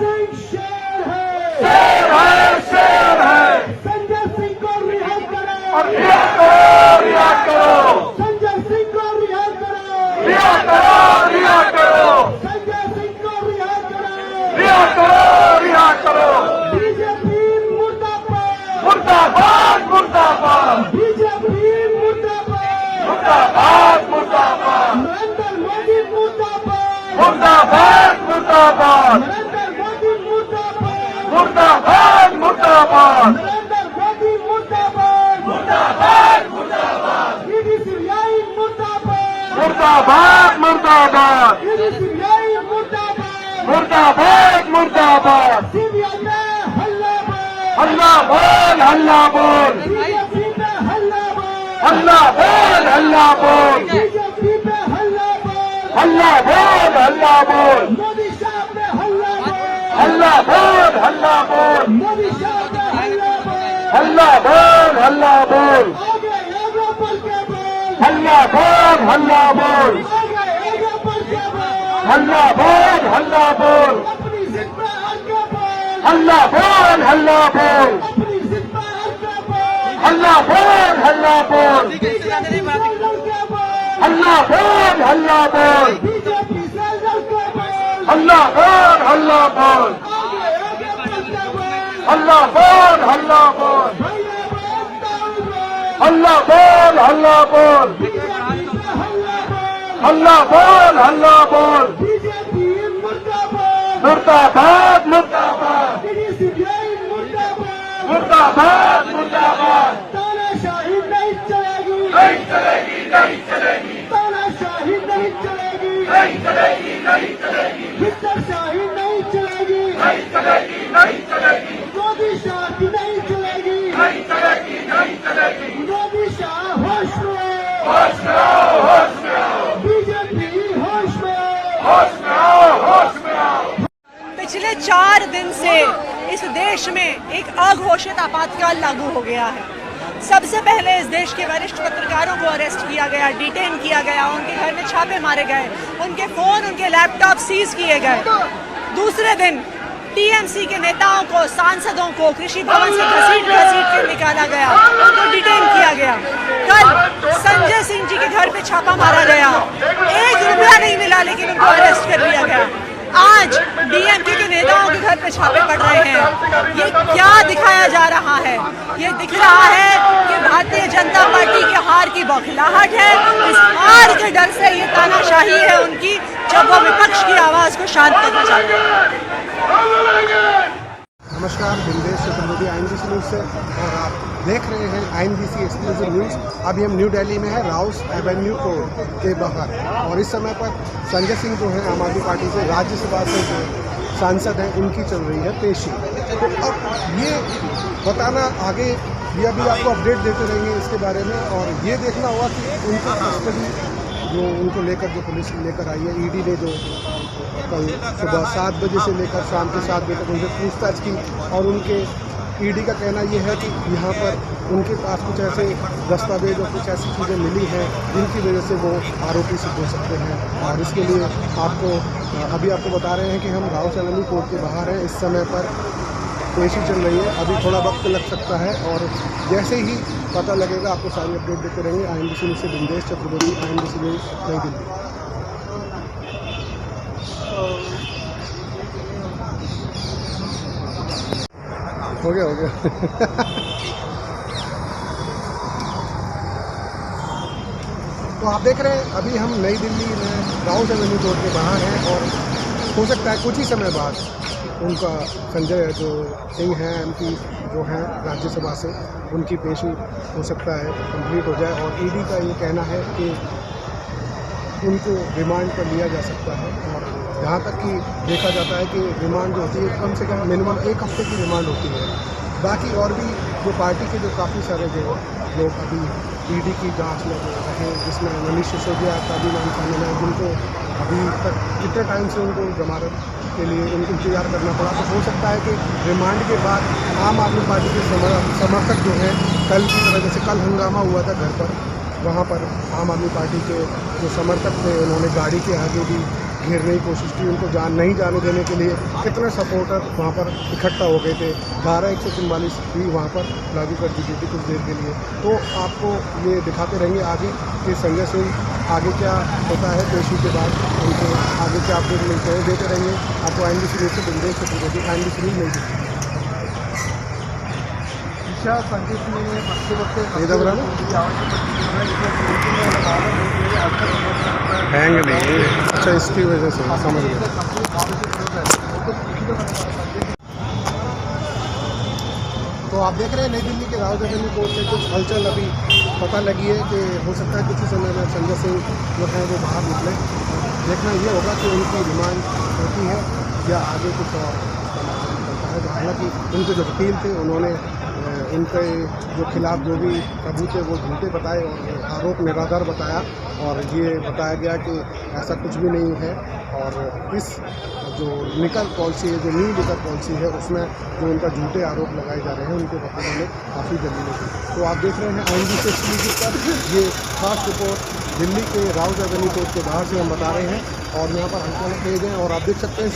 सिंह शेर है, शेर है, शेर है। संजय सिंह को रिहा करो, और रिहा करो, रिहा करो, संजय सिंह को रिहा करो, रिहा करो, रिहा करो, संजय सिंह को रिहा करो, रिहा करो, रिहा करो। बीजेपी मुर्दाबाद, मुर्दाबाद, मुर्दाबाद, बीजेपी मुर्दाबाद, मुर्दाबाद, मुर्दाबाद, नरेंद्र मोदी मुर्दाबाद, मुर्दाबाद, मुर्दाबाद, नरेंद्र मोदी मुर्दाबाद, मुर्दाबाद, मुर्दाबाद, नरेंद्र मोदी मुर्दाबाद, मुर्दाबाद, मुर्दाबाद, ईडी सीबीआई मुर्दाबाद, मुर्दाबाद, मुर्दाबाद, ईडी सीबीआई मुर्दाबाद, मुर्दाबाद, मुर्दाबाद। सीबीआई पे हल्ला बोल, हल्ला बोल, हल्ला बोल, बीजेपी पे हल्ला बोल, हल्ला बोल, हल्ला बोल, बीजेपी पे हल्ला बोल, हल्ला बोल, हल्ला बोल, मोदी साहब पे हल्ला बोल, हल्ला बोल, हल्ला बोल, मोदी साहब पे हल्ला बोल, हल्ला बोल, हल्ला बोल, आगे बढ़ के बोल, हल्ला बोल, हल्ला बोल, आगे बढ़ के बोल, हल्ला बोल, हल्ला बोल, अपनी जिद पे अड़ के बोल, हल्ला बोल, हल्ला बोल, अपनी जिद पे अड़ के बोल, हल्ला बोल, हल्ला बोल, बीजेपी से लड़ के बोल, हल्ला बोल, हल्ला बोल, बीजेपी से लड़ के बोल, हल्ला बोल, हल्ला बोल, आगे बढ़ के बोल, हल्ला बोल, हल्ला बोल, भैया बोलता बोल, हल्ला बोल, हल्ला बोल, बीजेपी पे हल्ला बोल, हल्ला बोल, हल्ला बोल, बीजेपी मुर्दाबाद, मुर्दाबाद, मुर्दाबाद, ईडी सीबीआई मुर्दाबाद, मुर्दाबाद, मुर्दाबाद। तानाशाही नहीं चलेगी, नहीं चलेगी, नहीं चलेगी, तानाशाही नहीं चलेगी, नहीं चलेगी, नहीं चलेगी, हिटलरशाही नहीं चलेगी, नहीं चलेगी, नहीं चलेगी, मोदी शाह की नहीं चलेगी, नहीं चलेगी, नहीं चलेगी। मोदी शाह होश में, होश में आओ, होश में आओ, बीजेपी होश में, होश में आओ, होश में आओ। पिछले 4 दिन से इस देश में एक अघोषित आपातकाल लागू हो गया है। सबसे पहले इस देश के वरिष्ठ पत्रकारों को अरेस्ट किया गया, डिटेन किया गया, उनके घर में छापे मारे गए, उनके फोन, उनके लैपटॉप सीज किए गए। दूसरे दिन टीएमसी के नेताओं को, सांसदों को कृषि भवन से घसीट के निकाला गया, उनको डिटेन किया गया। कल संजय सिंह जी के घर पे छापा मारा गया, 1 रुपया नहीं मिला लेकिन उनको अरेस्ट कर लिया गया। आज डीएमके के नेताओं के घर पे छापे पड़ रहे हैं। ये क्या दिखाया जा रहा है? ये दिख रहा है कि भारतीय जनता पार्टी की हार की बौखलाहट है। इस हार के डर से ये तानाशाही है उनकी, जब वो विपक्ष की आवाज को शांत करना चाहते हैं। नमस्कार, बिंदेश चतुर्वेदी INBC न्यूज़ से, और आप देख रहे हैं INBC एक्सक्लूसिव न्यूज़। अभी हम न्यू दिल्ली में है, राउस एवेन्यू कोर्ट के बाहर, और इस समय पर संजय सिंह जो है आम आदमी पार्टी से, राज्यसभा से जो सांसद हैं, उनकी चल रही है पेशी। तो अब ये बताना आगे, ये अभी आपको अपडेट देते रहेंगे इसके बारे में, और ये देखना होगा कि उनका कस्टडी जो उनको लेकर जो पुलिस लेकर आई है, ईडी ने जो कल सुबह 7 बजे से लेकर शाम के 7 बजे तक उनसे पूछताछ की, और उनके ईडी का कहना ये है कि यहाँ पर उनके पास कुछ ऐसे दस्तावेज और कुछ ऐसी चीज़ें मिली हैं जिनकी वजह से वो आरोपी सिद्ध हो सकते हैं। और इसके लिए अभी आपको बता रहे हैं कि हम राउस एवेन्यू कोर्ट के बाहर हैं। इस समय पर पेशी चल रही है, अभी थोड़ा वक्त लग सकता है, और जैसे ही पता लगेगा आपको सारी अपडेट देते रहेंगे। INBC न्यूज़ से बिंदेश चतुर्वेदी, INBC न्यूज़, नई दिल्ली। हो गया तो आप देख रहे हैं अभी हम नई दिल्ली में राउस एवेन्यू कोर्ट के बाहर हैं, और हो सकता है कुछ ही समय बाद उनका संजय जो सिंह हैं MP जो हैं राज्यसभा से, उनकी पेशी हो सकता है कंप्लीट हो जाए, और ईडी का ये कहना है कि उनको रिमांड पर लिया जा सकता है। और जहाँ तक कि देखा जाता है कि रिमांड जो होती है कम से कम मिनिमम 1 हफ्ते की रिमांड होती है। बाकी और भी जो पार्टी के जो काफ़ी सारे जो लोग अभी ईडी की जांच में जो रहे, जिसमें मनीष सिसोदिया का भी नाम शामिल है, जिनको अभी तक कितने टाइम से उनको जमानत के लिए उनको इंतजार करना पड़ा। तो हो सकता है कि रिमांड के बाद आम आदमी पार्टी के समर्थक जो हैं, कल की तरह जैसे कल हंगामा हुआ था घर पर, वहाँ पर आम आदमी पार्टी के जो समर्थक थे उन्होंने गाड़ी के आगे भी घेरने की कोशिश की, उनको नहीं जाने देने के लिए कितने सपोर्टर वहाँ पर इकट्ठा हो गए थे। धारा 144 भी वहाँ पर लागू कर दी गई थी कुछ देर के लिए। तो आपको ये दिखाते रहेंगे आगे कि संजय सिंह आगे क्या होता है पेशी के बाद, उनको आगे क्या अपडेट मिलते हैं देते रहेंगे आपको। INBC न्यूज़ से बिंदेश चतुर्वेदी, INBC न्यूज़ नई दिल्ली। हैंग नहीं, अच्छा इसकी वजह से समझ गया। तो आप देख रहे हैं नई दिल्ली के राव एवेन्यू कोर्ट से कुछ हलचल अभी पता लगी है कि हो सकता है कुछ ही समय में संजय सिंह जो हैं वो बाहर निकले। देखना ये होगा कि उनकी डिमांड होती है या आगे कुछ और चलता है। हालांकि उनके जो वकील थे उन्होंने उनके जो खिलाफ जो भी सबूत थे वो झूठे बताए और आरोप निराधार बताया, और ये बताया गया कि ऐसा कुछ भी नहीं है। और इस जो लिकर पॉलिसी है, जो न्यू लिकर पॉलिसी है, उसमें जो उनका झूठे आरोप लगाए जा रहे हैं उनके वकीलों ने काफ़ी दलीलें दी। तो आप देख रहे हैं INBC एक्सक्लूसिव पर ये खास रिपोर्ट दिल्ली के राव एवेन्यू कोर्ट के बाहर से हम बता रहे हैं। और यहाँ पर हल्का तेज हैं और आप देख सकते हैं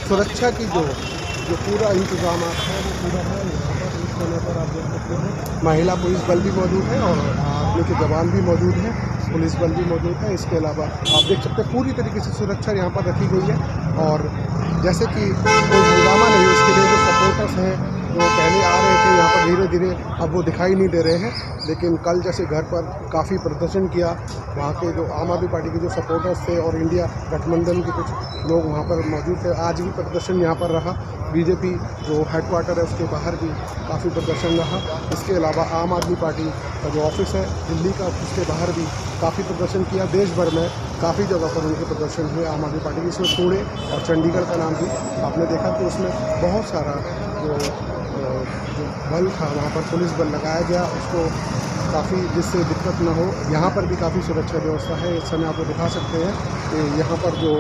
सुरक्षा की जो पूरा इंतजाम है वो पूरा है। यहाँ पर इस समय पर आप देख सकते हैं महिला पुलिस बल भी मौजूद है और आर्मी के जवान भी मौजूद हैं, पुलिस बल भी मौजूद है। इसके अलावा आप देख सकते हैं पूरी तरीके से सुरक्षा यहाँ पर रखी गई है। और जैसे कि कोई हंगामा नहीं, उसके लिए जो सपोर्टर्स हैं जो पहले आ रहे थे यहाँ पर धीरे धीरे अब वो दिखाई नहीं दे रहे हैं। लेकिन कल जैसे घर पर काफ़ी प्रदर्शन किया वहाँ के जो आम आदमी पार्टी के जो सपोर्टर्स थे और इंडिया गठबंधन के कुछ लोग वहाँ पर मौजूद थे। आज भी प्रदर्शन यहाँ पर रहा। बीजेपी जो हेडक्वार्टर है उसके बाहर भी काफ़ी प्रदर्शन रहा। इसके अलावा आम आदमी पार्टी का जो ऑफिस है दिल्ली का, उसके बाहर भी काफ़ी प्रदर्शन किया। देश भर में काफ़ी जगह पर उनके प्रदर्शन हुए आम आदमी पार्टी के। इसमें पुणे और चंडीगढ़ का नाम भी आपने देखा कि उसमें बहुत सारा जो बल था वहाँ पर पुलिस बल लगाया गया उसको काफ़ी, जिससे दिक्कत ना हो। यहाँ पर भी काफ़ी सुरक्षा व्यवस्था है। इस समय आपको दिखा सकते हैं कि यहाँ पर जो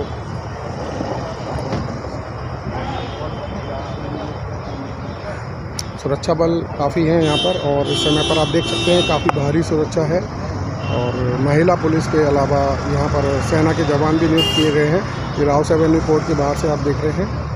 सुरक्षा बल काफ़ी हैं यहाँ पर, और इस समय पर आप देख सकते हैं काफ़ी भारी सुरक्षा है। और महिला पुलिस के अलावा यहाँ पर सेना के जवान भी नियुक्त किए गए हैं। ये राव एवेन्यू कोर्ट के बाहर से आप देख रहे हैं।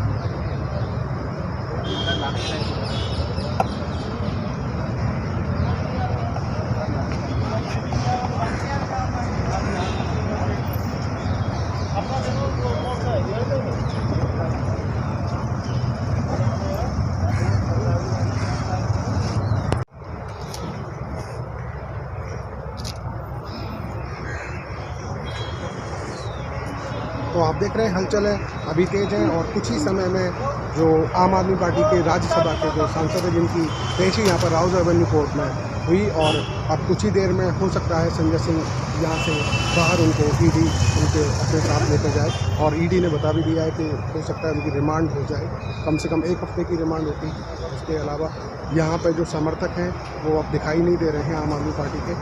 तो आप देख रहे हैं हलचल है अभी तेज है। और कुछ ही समय में जो आम आदमी पार्टी के राज्यसभा के जो सांसद हैं जिनकी पेशी यहाँ पर राव एवेन्यू कोर्ट में हुई, और अब कुछ ही देर में हो सकता है संजय सिंह यहाँ से बाहर उनको ईडी उनके अपने साथ लेकर जाए। और ईडी ने बता भी दिया है कि हो सकता है उनकी रिमांड हो जाए, कम से कम 1 हफ्ते की रिमांड होती है। उसके अलावा यहाँ पर जो समर्थक हैं वो अब दिखाई नहीं दे रहे हैं आम आदमी पार्टी के।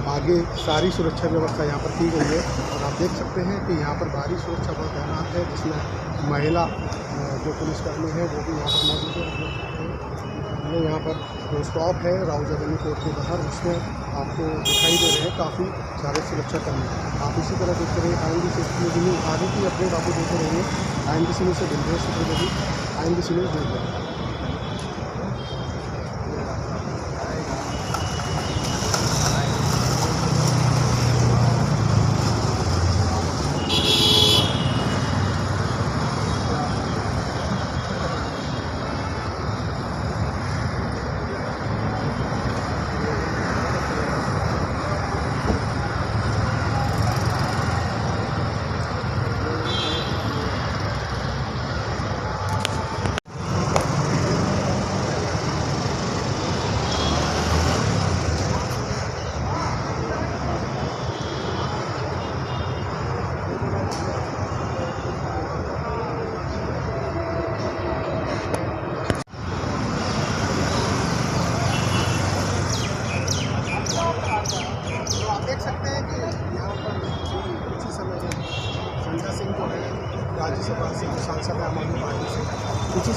आगे सारी सुरक्षा व्यवस्था यहाँ पर की गई है और आप देख सकते हैं कि यहाँ पर भारी सुरक्षा बल तैनात है, जिसमें महिला जो पुलिसकर्मी है वो भी यहाँ पर मौजूद है। यहाँ पर जो स्टॉप है राव एवेन्यू कोर्ट के बाहर, उसमें आपको दिखाई दे रहे हैं काफ़ी सारे सुरक्षा कर्मी। आप इसी तरह देखते रहिए INBC न्यूज़, आगे की अपडेट आपको देते रहेंगे। INBC न्यूज़ से बिंदेश चतुर्वेदी, INBC न्यूज़ देख।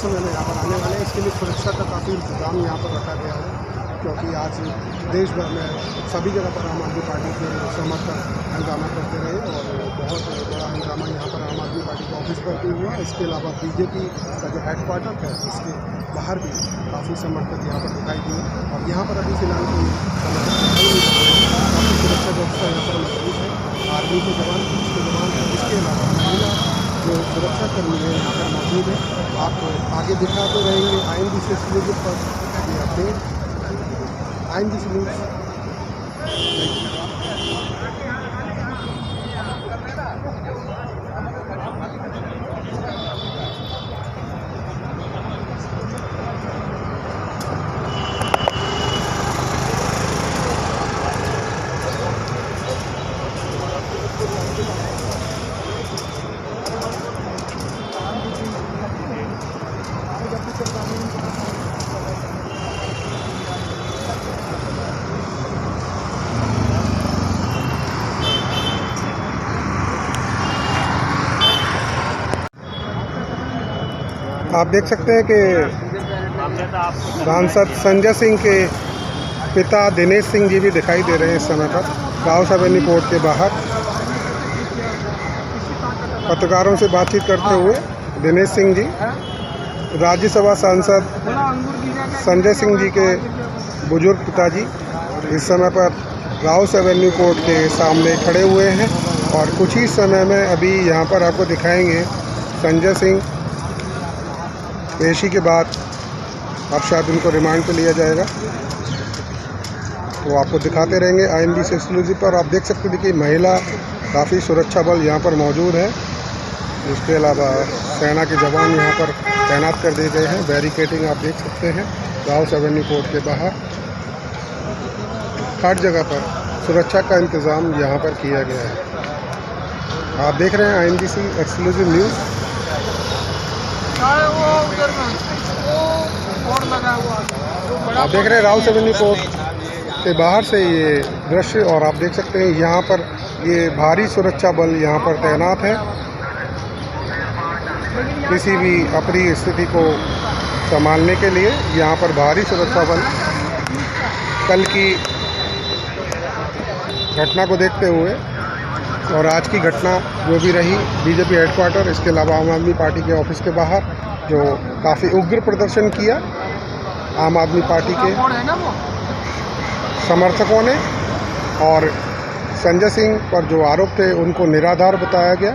समय में यहाँ पर आने वाले हैं। इसके लिए सुरक्षा का काफ़ी इंतजाम यहाँ पर रखा गया है, क्योंकि आज देश भर में सभी जगह पर आम आदमी पार्टी के समर्थक हंगामा करते रहे और बहुत बड़ा हंगामा यहाँ पर आम आदमी पार्टी के ऑफिस पर भी हुआ। इसके अलावा बीजेपी का जो हेडक्वार्टर है उसके बाहर भी काफ़ी समर्थक यहाँ पर दिखाई दिए और यहाँ पर अभी फिलहाल कोई काफ़ी सुरक्षा व्यवस्था यहाँ पर मौजूद है। आर्मी के जवान, पुलिस के जवान हैं, इसके अलावा महिला जो सुरक्षा कर्मी है यहाँ पर मौजूद है। आपको आगे दिखाते रहेंगे INBC एक्सक्लूसिव पर ये अपडेट। INBC news. आप देख सकते हैं कि सांसद संजय सिंह के पिता दिनेश सिंह जी भी दिखाई दे रहे हैं इस समय पर राउस एवेन्यू कोर्ट के बाहर। पत्रकारों से बातचीत करते हुए दिनेश सिंह जी राज्यसभा सांसद संजय सिंह जी के बुजुर्ग पिताजी इस समय पर राउस एवेन्यू कोर्ट के सामने खड़े हुए हैं और कुछ ही समय में अभी यहाँ पर आपको दिखाएंगे संजय सिंह। पेशी के बाद अब शायद उनको रिमांड पे लिया जाएगा, तो आपको दिखाते रहेंगे INBC एक्सक्लूसिव पर। आप देख सकते हैं कि महिला काफ़ी सुरक्षा बल यहाँ पर मौजूद है। इसके अलावा सेना के जवान यहाँ पर तैनात कर दिए गए हैं। बैरिकेडिंग आप देख सकते हैं राउस एवेन्यू कोर्ट के बाहर। हर जगह पर सुरक्षा का इंतज़ाम यहाँ पर किया गया है। आप देख रहे हैं INBC एक्सक्लूसिव न्यूज़। आप देख रहे हैं राउस एवेन्यू कोर्ट के बाहर से ये दृश्य और आप देख सकते हैं यहाँ पर ये भारी सुरक्षा बल यहाँ पर तैनात है। किसी भी अप्रिय स्थिति को संभालने के लिए यहाँ पर भारी सुरक्षा बल। कल की घटना को देखते हुए और आज की घटना जो भी रही बीजेपी हेडक्वार्टर, इसके अलावा आम आदमी पार्टी के ऑफिस के बाहर जो काफ़ी उग्र प्रदर्शन किया आम आदमी पार्टी के समर्थकों ने और संजय सिंह पर जो आरोप थे उनको निराधार बताया गया।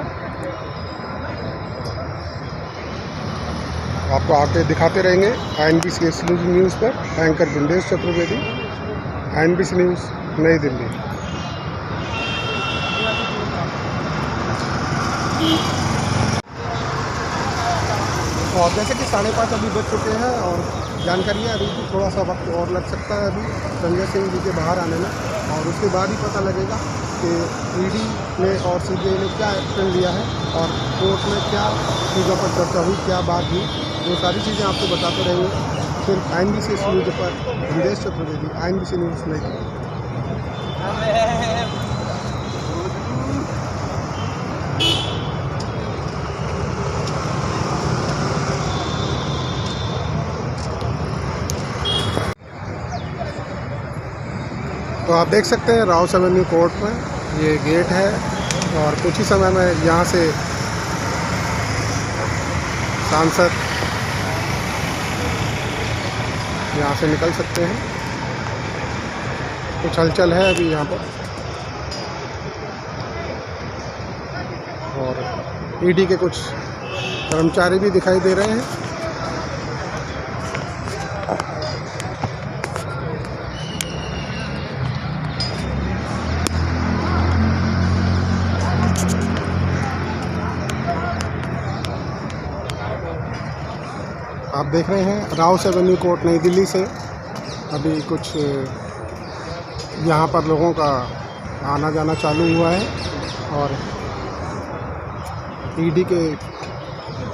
आपको आगे दिखाते रहेंगे INBC एक्सक्लूसिव न्यूज़ पर। Anchor Bindesh Chaturvedi, INBC news, नई दिल्ली। और जैसे कि 5:30 अभी बज चुके हैं और जानकारी है अभी थोड़ा सा वक्त और लग सकता है अभी संजय सिंह जी के बाहर आने में, और उसके बाद ही पता लगेगा कि ED ने और CBI ने क्या एक्शन लिया है और कोर्ट में क्या चीज़ों पर चर्चा हुई, क्या बात हुई। वो सारी चीज़ें आपको बताते रहेंगे सिर्फ INBC न्यूज़ पर। बिंदेश चतुर्वेदी, INBC न्यूज़, नई दिल्ली। तो आप देख सकते हैं राउस एवेन्यू कोर्ट में ये गेट है और कुछ ही समय में यहाँ से सांसद यहाँ से निकल सकते हैं। कुछ हलचल है अभी यहाँ पर और ED के कुछ कर्मचारी भी दिखाई दे रहे हैं। आप देख रहे हैं राउस एवेन्यू कोर्ट नई दिल्ली से अभी कुछ यहाँ पर लोगों का आना जाना चालू हुआ है और ED के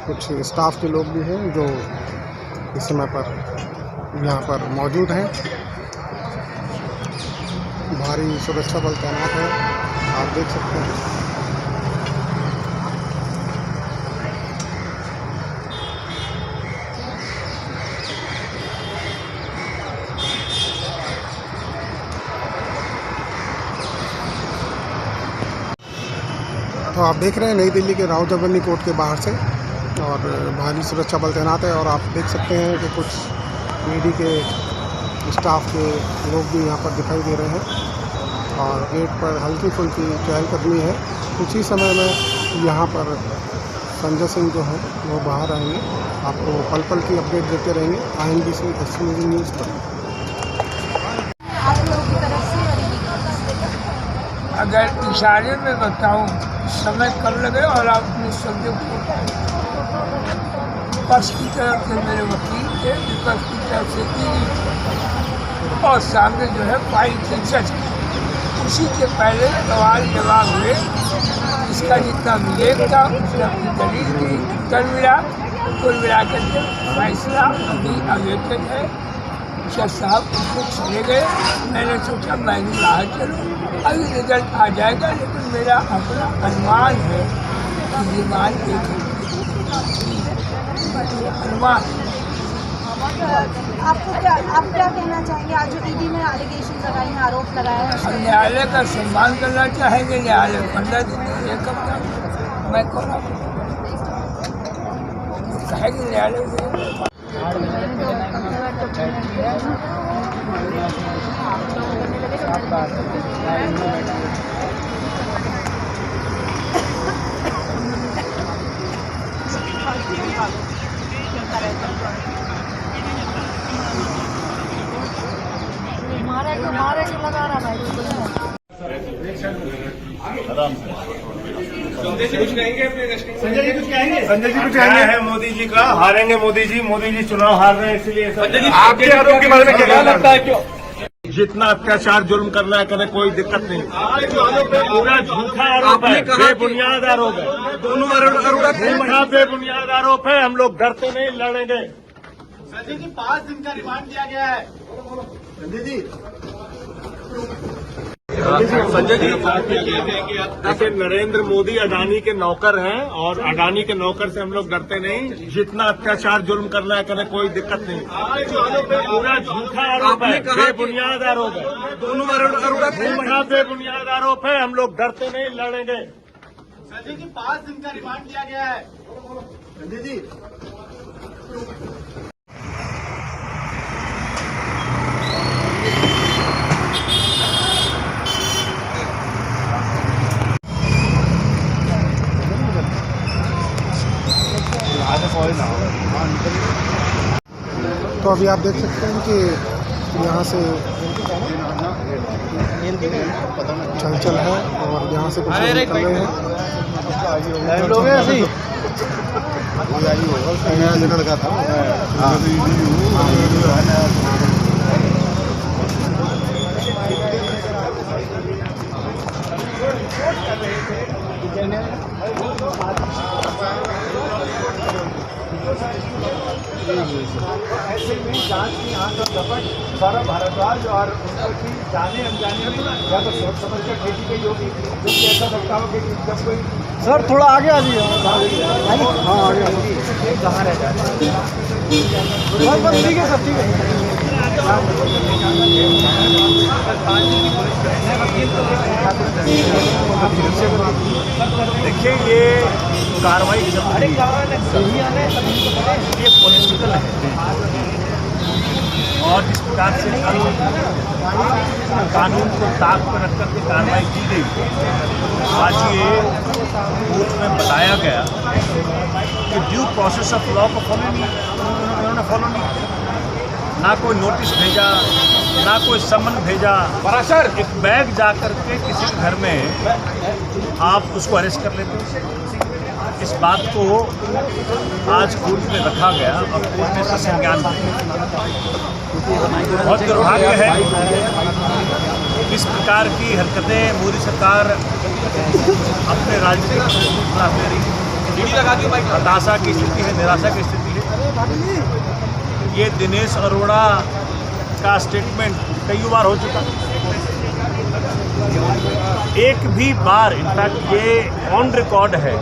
कुछ स्टाफ के लोग भी हैं जो इस समय पर यहाँ पर मौजूद हैं। भारी सुरक्षा बल तैनात है, आप देख सकते हैं। तो आप देख रहे हैं नई दिल्ली के राउत एवेन्यू कोर्ट के बाहर से, और भारी सुरक्षा बल तैनात है। और आप देख सकते हैं कि कुछ ईडी के स्टाफ के लोग भी यहाँ पर दिखाई दे रहे हैं, और गेट पर हल्की फुल्की चहलकदमी है। कुछ ही समय में यहाँ पर संजय सिंह जो है वो बाहर आएंगे। आपको पल पल की अपडेट देते रहेंगे INBC एक्सक्लूसिव न्यूज़ पर। अगर इशारे में बताऊं समय कम लगे और आप अपने शब्दों को पक्ष की तरफ से मेरे वकील थे, विपक्ष की तरफ से और सामने जो है फाइल थे जज, उसी के पहले सवाल जवाब हुए। इसका जितना विवेक था उसने अपनी दलील दी, उत्तर मिला। कुल मिलाकर के फैसला अभी अवेटेड है। जज साहब उसको चले गए। मैंने सोचा मैं भी बाहर चलूँ, अभी रिजल्ट आ जाएगा, लेकिन मेरा अपना अनुमान है कि रिमांड एक अनुमान। आप क्या कहना चाहेंगे? आज जो ईडी में एलिगेशन लगाए हैं, आरोप लगाए हैं, हम न्यायालय का सम्मान करना चाहेंगे। न्यायालय 15 दिन एक हफ्ता मैं कौन कहेंगे न्यायालय से। संजय जी क्या है मोदी जी का? हारेंगे मोदी जी चुनाव हार रहे हैं, इसलिए आपके आरोप के बारे में क्या लगता है? क्यों जितना अत्याचार जुल्म करना है करें, कोई दिक्कत नहीं। पूरा झूठा आरोप है, बेबुनियाद आरोप है, दोनों झूठा बेबुनियाद आरोप है। हम लोग डरते नहीं, लड़ेंगे। संजय जी 5 दिन का रिमांड दिया गया है। संजय जी देखिए, नरेंद्र मोदी अडानी के नौकर हैं, और अडानी के नौकर से हम लोग डरते नहीं। जितना अत्याचार जुल्म करना है करें, कोई दिक्कत नहीं। पूरा झूठा आरोप है, बेबुनियाद आरोप है, दोनों झूठा बेबुनियाद आरोप है। हम लोग डरते नहीं, लड़ेंगे। संजय जी 5 दिन का रिमांड दिया गया है। संजय जी तो अभी आप देख सकते हैं कि यहाँ से चल है, और यहाँ से कुछ लोग निकल रहे हैं। ऐसे में जांच की आंख और झपट सारा भारद्वाज और उनकी जाने अनजाने या तो सोच समझ कर खेती गई होगी, जो कि ऐसा लगता हो कि जब कोई सर थोड़ा आगे आ जाइए। हाँ आगे कहाँ रह जाए? बस ठीक है सर, ठीक है। देखिए, ये कार्रवाई ये पॉलिटिकल है, और जिस प्रकार से कल कानून को ताक पर रख करके कार्रवाई की गई, आज ये कोर्ट में बताया गया कि ड्यू प्रोसेस ऑफ लॉ को उन्होंने फॉलो नहीं, ना कोई नोटिस भेजा, ना कोई समन भेजा। एक बैग जा करके किसी के घर में आप उसको अरेस्ट कर लेते हो। इस बात को आज कोर्ट में रखा गया और कोर्ट ने इसका संज्ञान लिया। बहुत दुर्भाग्य है इस प्रकार की हरकतें मोदी सरकार अपने राजनीतिक हताशा की स्थिति है, निराशा की स्थिति है। ये दिनेश अरोड़ा का स्टेटमेंट कई बार हो चुका, एक भी बार, इनफैक्ट ये ऑन रिकॉर्ड है।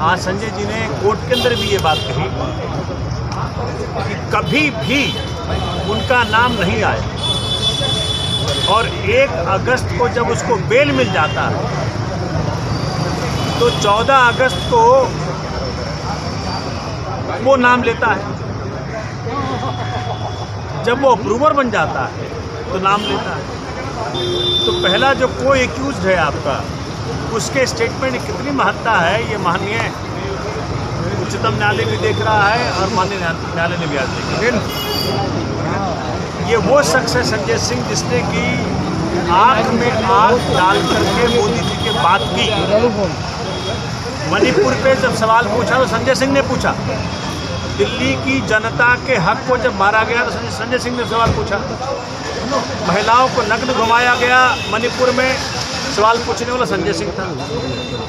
आज संजय जी ने कोर्ट के अंदर भी ये बात कही कि कभी भी उनका नाम नहीं आया, और 1 अगस्त को जब उसको बेल मिल जाता है तो 14 अगस्त को वो नाम लेता है, जब वो अप्रूवर बन जाता है तो नाम लेता है। तो पहला जो कोई एक्यूज्ड है आपका, उसके स्टेटमेंट की कितनी महत्ता है ये माननीय उच्चतम न्यायालय भी देख रहा है और माननीय न्यायालय ने भी आज देखा। लेकिन ये वो शख्स है संजय सिंह जिसने कि आंख में आंख डाल करके मोदी जी के बात की। मणिपुर पे जब सवाल पूछा तो संजय सिंह ने पूछा, दिल्ली की जनता के हक को जब मारा गया तो संजय सिंह ने सवाल पूछा, महिलाओं को नग्न घुमाया गया मणिपुर में, सवाल पूछने वाला संजय सिंह था।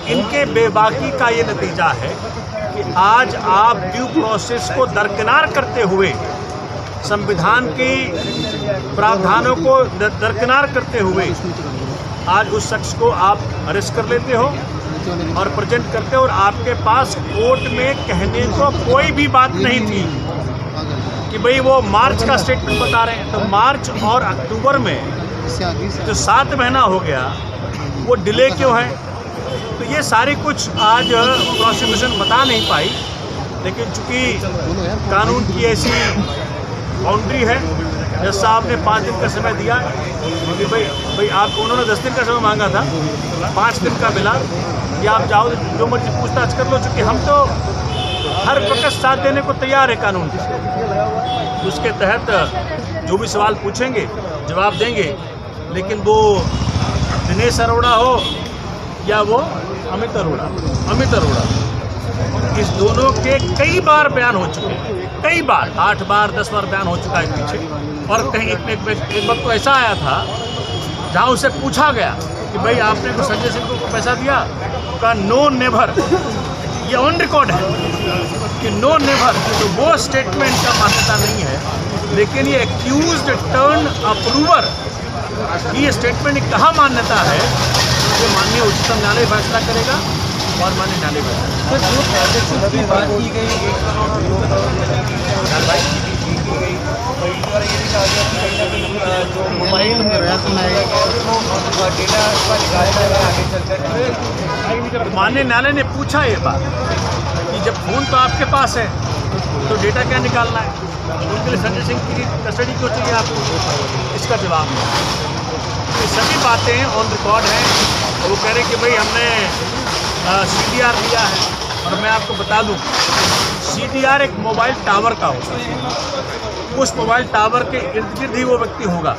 इनके बेबाकी का ये नतीजा है कि आज आप ड्यू प्रोसेस को दरकिनार करते हुए, संविधान की प्रावधानों को दरकिनार करते हुए आज उस शख्स को आप अरेस्ट कर लेते हो और प्रेजेंट करते हो। और आपके पास कोर्ट में कहने को कोई भी बात नहीं थी कि भाई वो मार्च का स्टेटमेंट बता रहे हैं। तो मार्च और अक्टूबर में जो 7 महीना हो गया वो डिले क्यों है? तो ये सारी कुछ आज प्रोसिक्यूशन बता नहीं पाई, लेकिन चूंकि कानून की ऐसी बाउंड्री है, जज साहब ने 5 दिन का समय दिया कि भाई आप, उन्होंने 10 दिन का समय मांगा था, 5 दिन का मिला कि आप जाओ जो मर्जी पूछताछ कर लो। चूँकि हम तो हर वक्त साथ देने को तैयार है कानून के, उसके तहत जो भी सवाल पूछेंगे जवाब देंगे। लेकिन वो दिनेश अरोड़ा हो या वो अमित अरोड़ा, इस दोनों के कई बार बयान हो चुके हैं, कई बार, 8 बार 10 बार बयान हो चुका है पीछे। और कहीं एक वक्त तो ऐसा आया था जहां उसे पूछा गया कि भाई आपने को संजय सिंह को पैसा दिया? का नो नेवर, ये ऑन रिकॉर्ड है कि नो नेवर। तो वो स्टेटमेंट का मान्यता नहीं है, लेकिन ये एक्यूज्ड टर्न अप्रूवर की ये स्टेटमेंट की कहाँ मान्यता है, ये माननीय उच्चतम न्यायालय फैसला करेगा और माननीय न्यायालय माननीय न्यायालय ने पूछा ये बात कि जब फोन तो आपके पास है तो डेटा क्या निकालना है, उनके लिए संजय सिंह की कस्टडी क्यों चाहिए आपको? इसका जवाब है। ये सभी बातें ऑन रिकॉर्ड हैं। वो कह रहे कि भाई हमने CDR लिया है, और मैं आपको बता दूं CDR एक मोबाइल टावर का होगा, उस मोबाइल टावर के इर्द गिर्द ही वो व्यक्ति होगा।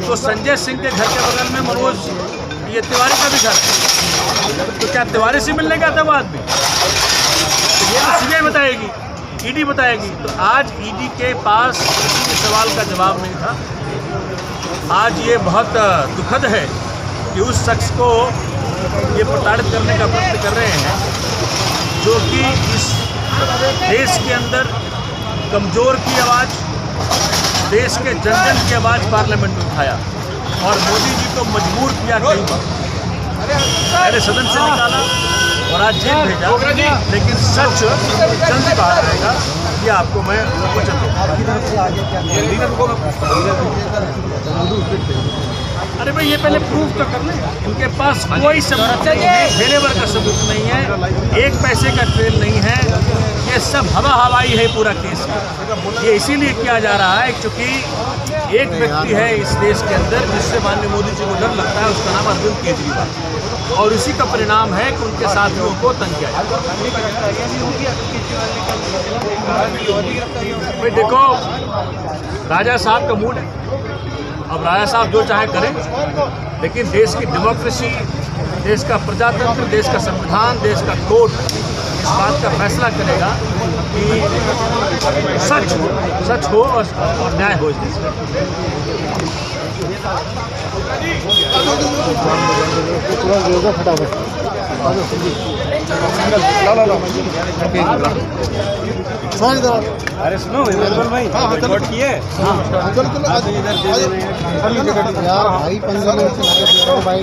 तो संजय सिंह के घर के बगल में मनोज ये तिवारी का भी घर है, तो क्या तिवारी से मिलने गया था वो आदमी? तो ये तो CBI बताएगी, ED बताएगी। तो आज ED के पास किसी भी सवाल का जवाब नहीं था। आज ये बहुत दुखद है कि उस शख्स को ये प्रताड़ित करने का प्रयत्न कर रहे हैं जो कि इस देश के अंदर कमज़ोर की आवाज़, देश के जन जन की आवाज़ पार्लियामेंट में उठाया और मोदी जी को मजबूर किया कई बार, पहले सदन से निकाला और आज जेल भेजा। लेकिन सच जल्दी बाहर आएगा, ये आपको मैं वचन दूँ। अरे भाई ये पहले प्रूफ तो कर लें, इनके पास कोई सबूत नहीं है, फेलेवर का सबूत नहीं है, 1 पैसे का ट्रेल नहीं है, ये सब हवाई है पूरा केस। ये इसीलिए किया जा रहा है क्योंकि एक व्यक्ति है इस देश के अंदर जिससे माननीय मोदी जी को डर लगता है, उसका नाम अरविंद केजरीवाल, और इसी का परिणाम है कि उनके साथियों को तंग किया जाए। भाई देखो, राजा साहब का मूड है, अब राजा साहब जो चाहे करें, लेकिन देश की डेमोक्रेसी, देश का प्रजातंत्र, देश का संविधान, देश का कोर्ट इस बात का फैसला करेगा कि सच हो और न्याय हो इस देश में। अरे सुनो भाई, रिकॉर्ड किए यार भाई 15 मिनट से लगे भाई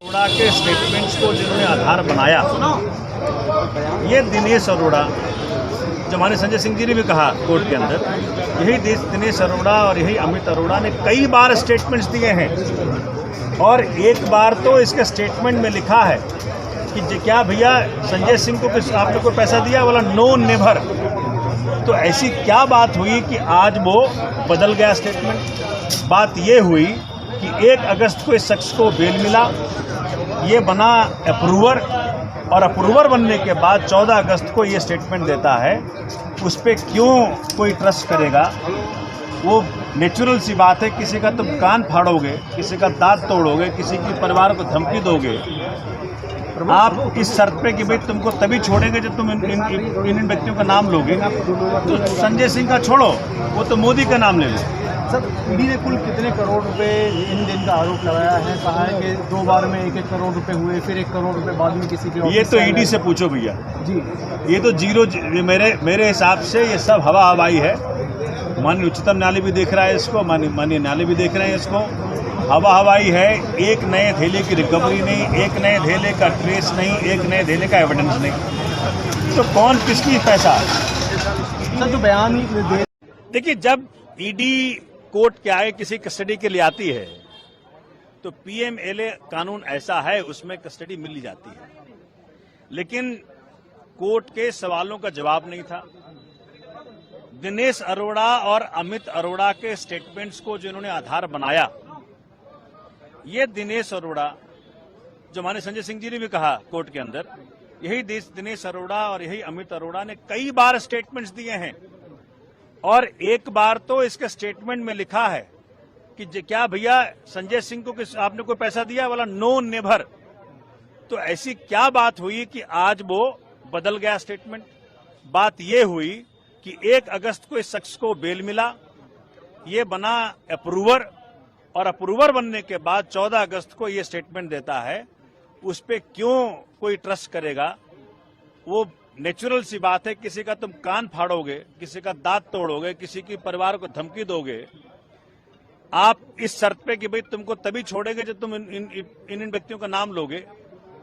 15 के स्टेटमेंट बनाया, ये दिनेश अरोड़ा, जो हमारे संजय सिंह जी ने भी कहा कोर्ट के अंदर, यही दिनेश अरोड़ा और यही अमित अरोड़ा ने कई बार स्टेटमेंट्स दिए हैं। और एक बार तो इसके स्टेटमेंट में लिखा है कि क्या भैया संजय सिंह को आपने कोई पैसा दिया, बोला नो नेवर। तो ऐसी क्या बात हुई कि आज वो बदल गया स्टेटमेंट? बात ये हुई कि 1 अगस्त को इस शख्स को बेल मिला, ये बना अप्रूवर, और अप्रूवर बनने के बाद 14 अगस्त को ये स्टेटमेंट देता है। उस पर क्यों कोई ट्रस्ट करेगा? वो नेचुरल सी बात है, किसी का तुम कान फाड़ोगे, किसी का दांत तोड़ोगे, किसी के परिवार को धमकी दोगे, आप इस शर्त पे कि भाई तुमको तभी छोड़ेंगे जब तुम इन व्यक्तियों का नाम लोगे। तो संजय सिंह का छोड़ो, वो तो मोदी का नाम ले लो। सर, ईडी ने कुल कितने करोड़ रुपए इन दिन का आरोप लगाया है? कहा है कि 2 बार में 1-1 करोड़ रुपए हुए, फिर 1 करोड़ रुपए बाद में किसी के। ये तो ईडी से पूछो भैया जी, ये तो जीरो। मेरे हिसाब से ये सब हवा हवाई है। माननीय उच्चतम न्यायालय भी देख रहा है इसको, माननीय न्यायालय भी देख रहे हैं इसको। हवा हवाई है, एक नए धेले की रिकवरी नहीं, एक नए धेले का ट्रेस नहीं, एक नए धेले का एविडेंस नहीं। तो कौन किसकी पैसा? सर, जो बयान दे, देखिए, जब ईडी कोर्ट के आगे किसी कस्टडी के लिए आती है तो पीएमएलए कानून ऐसा है, उसमें कस्टडी मिल जाती है। लेकिन कोर्ट के सवालों का जवाब नहीं था। दिनेश अरोड़ा और अमित अरोड़ा के स्टेटमेंट्स को जिन्होंने आधार बनाया, ये दिनेश अरोड़ा, जो हमारे संजय सिंह जी ने भी कहा कोर्ट के अंदर, यही दिनेश अरोड़ा और यही अमित अरोड़ा ने कई बार स्टेटमेंट्स दिए हैं। और एक बार तो इसके स्टेटमेंट में लिखा है कि क्या भैया संजय सिंह को आपने कोई पैसा दिया, बोला नो नेवर। तो ऐसी क्या बात हुई कि आज वो बदल गया स्टेटमेंट? बात ये हुई कि 1 अगस्त को इस शख्स को बेल मिला, ये बना अप्रूवर, और अप्रूवर बनने के बाद 14 अगस्त को ये स्टेटमेंट देता है। उस पर क्यों कोई ट्रस्ट करेगा? वो नेचुरल सी बात है, किसी का तुम कान फाड़ोगे, किसी का दांत तोड़ोगे, किसी के परिवार को धमकी दोगे, आप इस शर्त पे कि भाई तुमको तभी छोड़ेंगे जब तुम इन व्यक्तियों का नाम लोगे।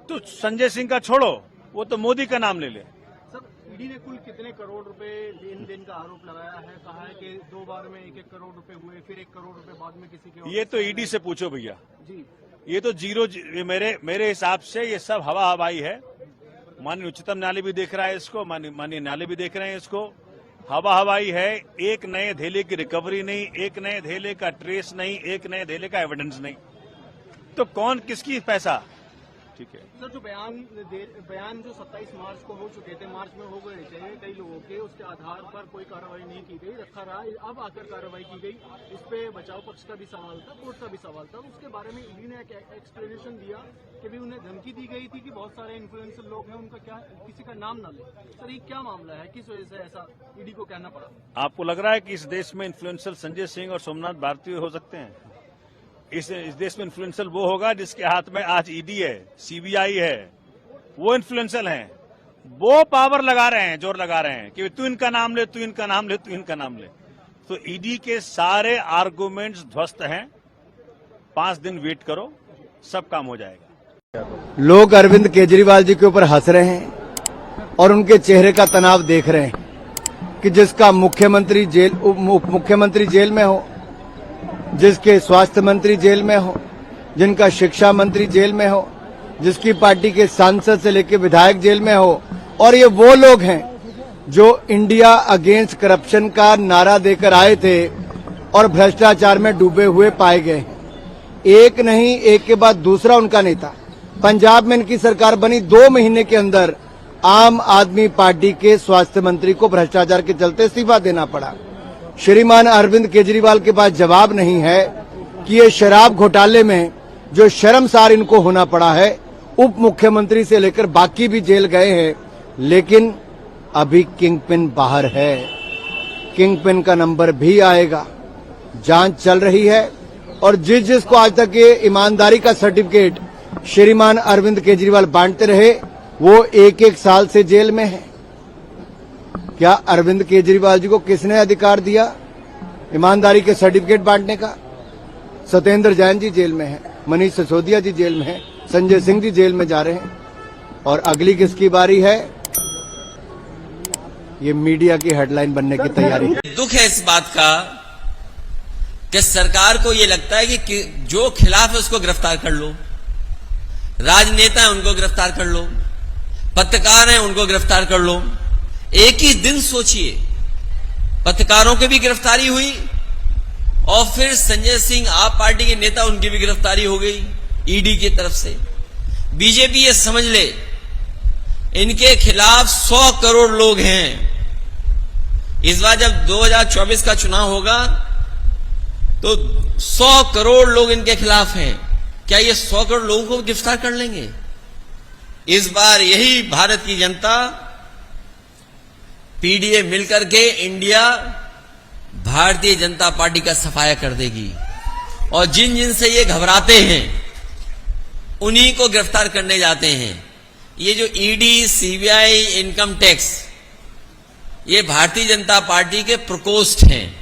तो संजय सिंह का छोड़ो, वो तो मोदी का नाम ले ले। सर, ईडी ने कुल कितने करोड़ रुपए इन दिन का आरोप लगाया है? कहा है कि 2 बार में 1-1 करोड़ रुपए हुए, फिर 1 करोड़ रुपए बाद में किसी के। ये तो ईडी से पूछो भैया जी, ये तो जीरो। मेरे हिसाब से ये सब हवा हवाई है। माननीय उच्चतम न्यायालय भी देख रहा है इसको, माननीय न्यायालय भी देख रहे हैं इसको। हवा हवाई है, एक नए धेले की रिकवरी नहीं, एक नए धेले का ट्रेस नहीं, एक नए धेले का एविडेंस नहीं। तो कौन किसकी पैसा? ठीक है सर, जो बयान जो 27 मार्च को हो चुके थे, मार्च में हो गए थे कई लोगों के, उसके आधार पर कोई कार्रवाई नहीं की गई, रखा रहा। अब आकर कार्रवाई की गई। इस पे बचाव पक्ष का भी सवाल था, कोर्ट का भी सवाल था। उसके बारे में ईडी ने एक एक्सप्लेनेशन दिया कि भी उन्हें धमकी दी गई थी कि बहुत सारे इन्फ्लुएंसर लोग हैं, उनका क्या किसी का नाम न ले। सर, ये क्या मामला है? किस वजह से ऐसा ईडी को कहना पड़ा? आपको लग रहा है कि इस देश में इन्फ्लुएंसर संजय सिंह और सोमनाथ भारती हो सकते हैं? इस देश में इन्फ्लुएंसर वो होगा जिसके हाथ में आज ईडी है, सीबीआई है, वो इन्फ्लुएंसर हैं। वो पावर लगा रहे हैं, जोर लगा रहे हैं कि तू इनका नाम ले, तू इनका नाम ले, तू इनका नाम ले। तो ईडी के सारे आर्गुमेंट्स ध्वस्त हैं। 5 दिन वेट करो, सब काम हो जाएगा। लोग अरविंद केजरीवाल जी के ऊपर हंस रहे हैं और उनके चेहरे का तनाव देख रहे हैं कि जिसका मुख्यमंत्री जेल, उप मुख्यमंत्री जेल में हो, जिसके स्वास्थ्य मंत्री जेल में हो, जिनका शिक्षा मंत्री जेल में हो, जिसकी पार्टी के सांसद से लेकर विधायक जेल में हो, और ये वो लोग हैं जो इंडिया अगेंस्ट करप्शन का नारा देकर आए थे और भ्रष्टाचार में डूबे हुए पाए गए। एक नहीं, एक के बाद दूसरा उनका नेता। पंजाब में इनकी सरकार बनी, 2 महीने के अंदर आम आदमी पार्टी के स्वास्थ्य मंत्री को भ्रष्टाचार के चलते इस्तीफा देना पड़ा। श्रीमान अरविंद केजरीवाल के पास जवाब नहीं है कि ये शराब घोटाले में जो शर्मसार इनको होना पड़ा है, उप मुख्यमंत्री से लेकर बाकी भी जेल गए हैं, लेकिन अभी किंगपिन बाहर है। किंगपिन का नंबर भी आएगा, जांच चल रही है। और जिसको आज तक ये ईमानदारी का सर्टिफिकेट श्रीमान अरविंद केजरीवाल बांटते रहे, वो 1-1 साल से जेल में है। क्या अरविंद केजरीवाल जी को किसने अधिकार दिया ईमानदारी के सर्टिफिकेट बांटने का? सत्येंद्र जैन जी जेल में है, मनीष सिसोदिया जी जेल में है, संजय सिंह जी जेल में जा रहे हैं। और अगली किसकी बारी है, ये मीडिया की हेडलाइन बनने की तैयारी। दुख है इस बात का कि सरकार को ये लगता है कि जो खिलाफ है उसको गिरफ्तार कर लो, राजनेता है उनको गिरफ्तार कर लो, पत्रकार हैं उनको गिरफ्तार कर लो। एक ही दिन सोचिए, पत्रकारों की भी गिरफ्तारी हुई और फिर संजय सिंह आप पार्टी के नेता, उनकी भी गिरफ्तारी हो गई ईडी की तरफ से। बीजेपी ये समझ ले इनके खिलाफ 100 करोड़ लोग हैं। इस बार जब 2024 का चुनाव होगा तो 100 करोड़ लोग इनके खिलाफ हैं। क्या ये 100 करोड़ लोगों को गिरफ्तार कर लेंगे? इस बार यही भारत की जनता पीडीए मिलकर के इंडिया भारतीय जनता पार्टी का सफाया कर देगी और जिन जिन से ये घबराते हैं उन्हीं को गिरफ्तार करने जाते हैं। ये जो ईडी, सीबीआई, इनकम टैक्स, ये भारतीय जनता पार्टी के प्रकोष्ठ हैं,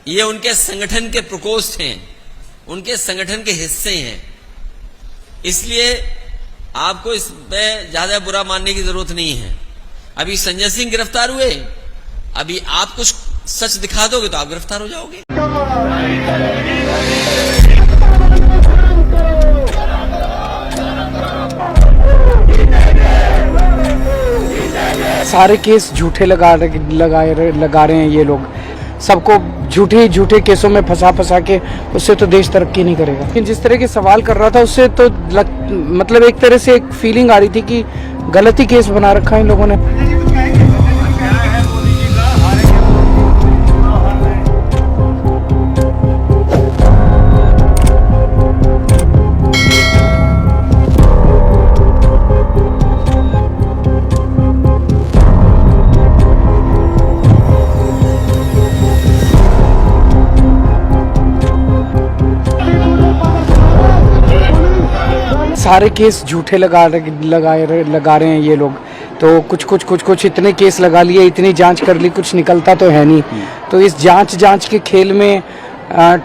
ये उनके संगठन के प्रकोष्ठ हैं, उनके संगठन के हिस्से हैं। इसलिए आपको इसमें ज्यादा बुरा मानने की जरूरत नहीं है। अभी संजय सिंह गिरफ्तार हुए, अभी आप कुछ सच दिखा दोगे तो आप गिरफ्तार हो जाओगे। सारे केस झूठे लगा रहे हैं ये लोग, सबको झूठे केसों में फंसा के, उससे तो देश तरक्की नहीं करेगा। लेकिन जिस तरह के सवाल कर रहा था उससे तो मतलब एक तरह से एक फीलिंग आ रही थी कि गलती केस बना रखा है इन लोगों ने। सारे केस झूठे लगा रहे हैं ये लोग, तो कुछ इतने केस लगा लिए, इतनी जांच कर ली, कुछ निकलता तो है नहीं। तो इस जांच के खेल में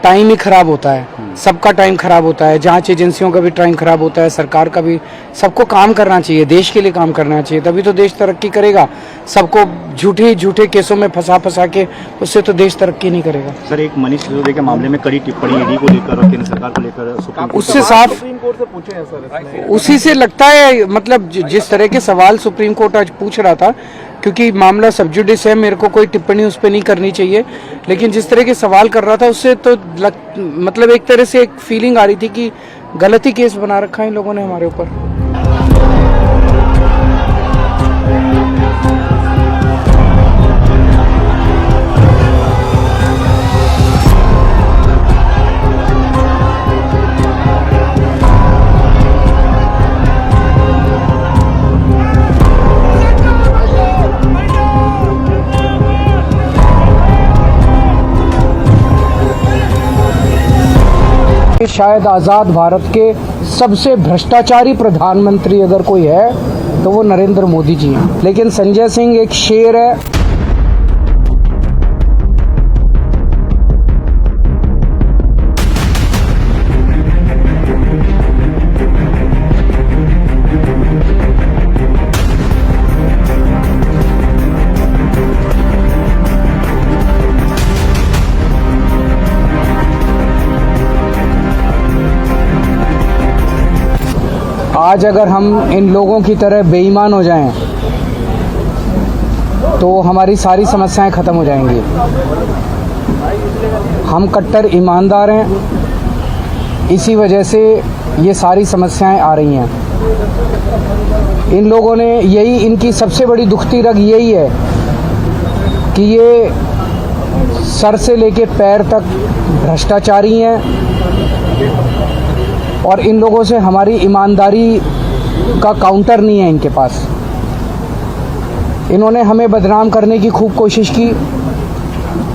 टाइम ही खराब होता है, सबका टाइम खराब होता है, जांच एजेंसियों का भी टाइम खराब होता है, सरकार का भी। सबको काम करना चाहिए, देश के लिए काम करना चाहिए, तभी तो देश तरक्की करेगा। सबको झूठे केसों में फंसा के, उससे तो देश तरक्की नहीं करेगा। सर, एक मनीष सिसोदिया के मामले में कड़ी टिप्पणी ईडी को लेकर और केंद्र सरकार को लेकर, उससे साफ सुप्रीम कोर्ट से पूछे हैं सर, उसी से लगता है, मतलब जिस तरह के सवाल सुप्रीम कोर्ट आज पूछ रहा था, क्योंकि मामला सब जुडिस है, मेरे को कोई टिप्पणी उस पर नहीं करनी चाहिए, लेकिन जिस तरह के सवाल कर रहा था उससे तो मतलब एक तरह से एक फीलिंग आ रही थी कि गलती केस बना रखा है इन लोगों ने हमारे ऊपर। शायद आज़ाद भारत के सबसे भ्रष्टाचारी प्रधानमंत्री अगर कोई है तो वो नरेंद्र मोदी जी हैं। लेकिन संजय सिंह एक शेर है। आज अगर हम इन लोगों की तरह बेईमान हो जाएं तो हमारी सारी समस्याएं खत्म हो जाएंगी। हम कट्टर ईमानदार हैं, इसी वजह से ये सारी समस्याएं आ रही हैं। इन लोगों ने यही, इनकी सबसे बड़ी दुखती रग यही है कि ये सर से लेके पैर तक भ्रष्टाचारी हैं और इन लोगों से हमारी ईमानदारी का काउंटर नहीं है इनके पास। इन्होंने हमें बदनाम करने की खूब कोशिश की।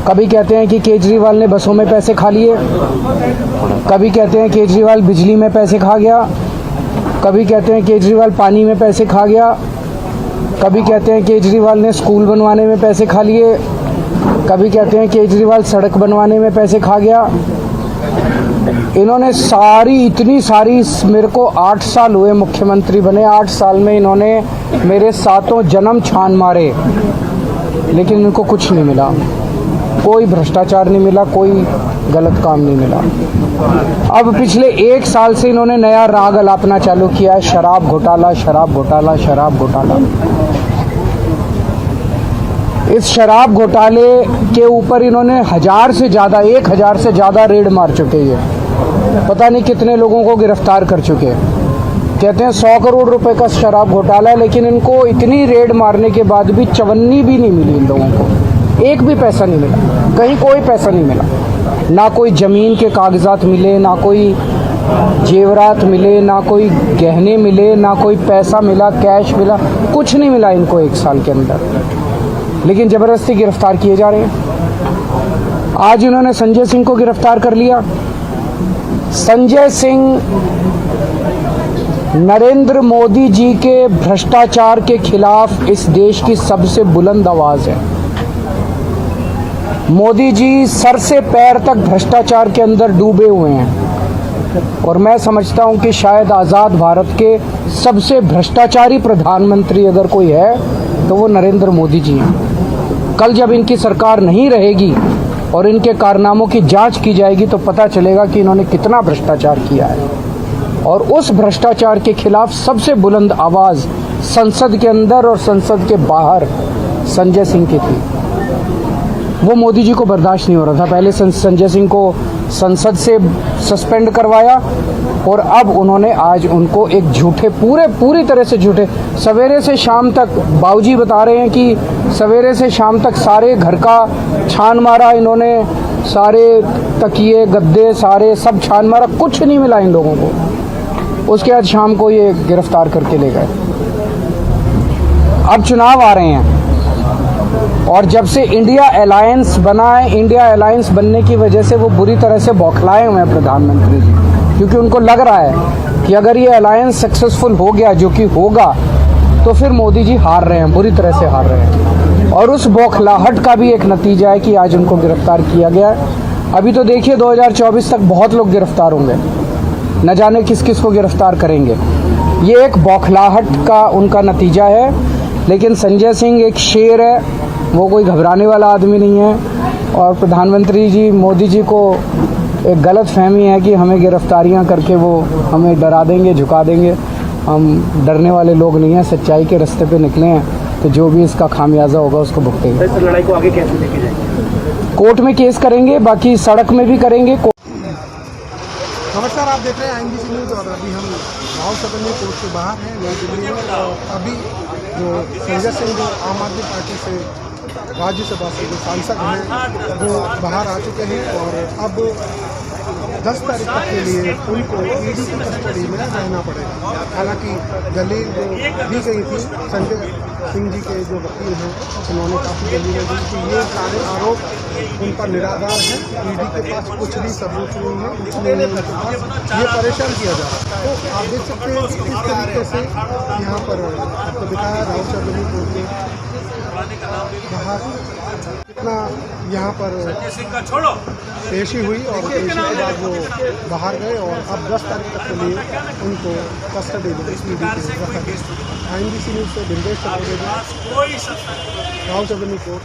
कभी कहते हैं कि केजरीवाल ने बसों में पैसे खा लिए, कभी कहते हैं केजरीवाल बिजली में पैसे खा गया, कभी कहते हैं केजरीवाल पानी में पैसे खा गया, कभी कहते हैं केजरीवाल ने स्कूल बनवाने में पैसे खा लिए, कभी कहते हैं केजरीवाल सड़क बनवाने में पैसे खा गया। इन्होंने सारी इतनी सारी, मेरे को 8 साल हुए मुख्यमंत्री बने, 8 साल में इन्होंने मेरे 7 जन्म छान मारे, लेकिन इनको कुछ नहीं मिला, कोई भ्रष्टाचार नहीं मिला, कोई गलत काम नहीं मिला। अब पिछले 1 साल से इन्होंने नया राग अलापना चालू किया है, शराब घोटाला, शराब घोटाला, शराब घोटाला। इस शराब घोटाले के ऊपर इन्होंने 1000 से ज़्यादा रेड मार चुके हैं, पता नहीं कितने लोगों को गिरफ्तार कर चुके हैं। कहते हैं 100 करोड़ रुपए का शराब घोटाला है, लेकिन इनको इतनी रेड मारने के बाद भी चवन्नी भी नहीं मिली इन लोगों को, एक भी पैसा नहीं मिला, कहीं कोई पैसा नहीं मिला, ना कोई ज़मीन के कागजात मिले, ना कोई जेवरात मिले, ना कोई गहने मिले, ना कोई पैसा मिला, कैश मिला, कुछ नहीं मिला इनको 1 साल के अंदर, लेकिन ज़बरदस्ती गिरफ्तार किए जा रहे हैं। आज इन्होंने संजय सिंह को गिरफ्तार कर लिया। संजय सिंह नरेंद्र मोदी जी के भ्रष्टाचार के खिलाफ इस देश की सबसे बुलंद आवाज़ है। मोदी जी सर से पैर तक भ्रष्टाचार के अंदर डूबे हुए हैं, और मैं समझता हूं कि शायद आज़ाद भारत के सबसे भ्रष्टाचारी प्रधानमंत्री अगर कोई है तो वो नरेंद्र मोदी जी हैं। कल जब इनकी सरकार नहीं रहेगी और इनके कारनामों की जांच की जाएगी तो पता चलेगा कि इन्होंने कितना भ्रष्टाचार किया है, और उस भ्रष्टाचार के खिलाफ सबसे बुलंद आवाज़ संसद के अंदर और संसद के बाहर संजय सिंह की थी। वो मोदी जी को बर्दाश्त नहीं हो रहा था। पहले संजय सिंह को संसद से सस्पेंड करवाया, और अब उन्होंने आज उनको एक झूठे, पूरी तरह से झूठे, सवेरे से शाम तक, बाबूजी बता रहे हैं कि सवेरे से शाम तक सारे घर का छान मारा इन्होंने, सारे तकिए गद्दे सारे सब छान मारा, कुछ नहीं मिला इन लोगों को। उसके बाद शाम को ये गिरफ्तार करके ले गए। अब चुनाव आ रहे हैं, और जब से इंडिया अलायंस बना है, इंडिया अलायंस बनने की वजह से वो बुरी तरह से बौखलाए हुए हैं प्रधानमंत्री जी, क्योंकि उनको लग रहा है कि अगर ये अलायंस सक्सेसफुल हो गया, जो कि होगा, तो फिर मोदी जी हार रहे हैं, बुरी तरह से हार रहे हैं। और उस बौखलाहट का भी एक नतीजा है कि आज उनको गिरफ्तार किया गया है। अभी तो देखिए 2024 तक बहुत लोग गिरफ्तार होंगे, न जाने किस किस को गिरफ्तार करेंगे। ये एक बौखलाहट का उनका नतीजा है। लेकिन संजय सिंह एक शेर है, वो कोई घबराने वाला आदमी नहीं है। और प्रधानमंत्री जी मोदी जी को एक गलत फहमी है कि हमें गिरफ्तारियां करके वो हमें डरा देंगे, झुका देंगे। हम डरने वाले लोग नहीं हैं, सच्चाई के रास्ते पे निकले हैं, तो जो भी इसका खामियाजा होगा उसको भुगतेंगे। इस लड़ाई को आगे कैसे लेके जाएंगे? कोर्ट में केस करेंगे, बाकी सड़क में भी करेंगे। नमस्कार, आप देख रहे हैं INBC न्यूज़, और अभी हम राव सदन में कोर्ट के बाहर हैं नई दिल्ली में। और अभी जो संजय सिंह जो आम आदमी पार्टी से राज्यसभा से जो सांसद हैं वो बाहर आ चुके हैं, और अब 10 तारीख तक के लिए उनको ED की कस्टडी में रहना पड़ेगा। हालांकि दलील जो दी गई थी संजय सिंह जी के जो वकील हैं उन्होंने काफ़ी दलीलें दी कि ये सारे आरोप उनका निराधार है, ED के पास कुछ भी सबूत नहीं है, इसलिए उनके पास ये परेशान किया जा रहा है। तो आप देख सकते हैं कि इस तरीके से यहाँ पर आपको दिखाया राव सदन कोर्ट के बाहर कितना यहाँ पर पेशी हुई, और पेशी के बाद वो बाहर गए, और अब 10 तारीख तक के लिए उनको कस्टडी में ED के रखा गया। INBC न्यूज़ से बिंदेश राव सदन कोर्ट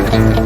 Thank you.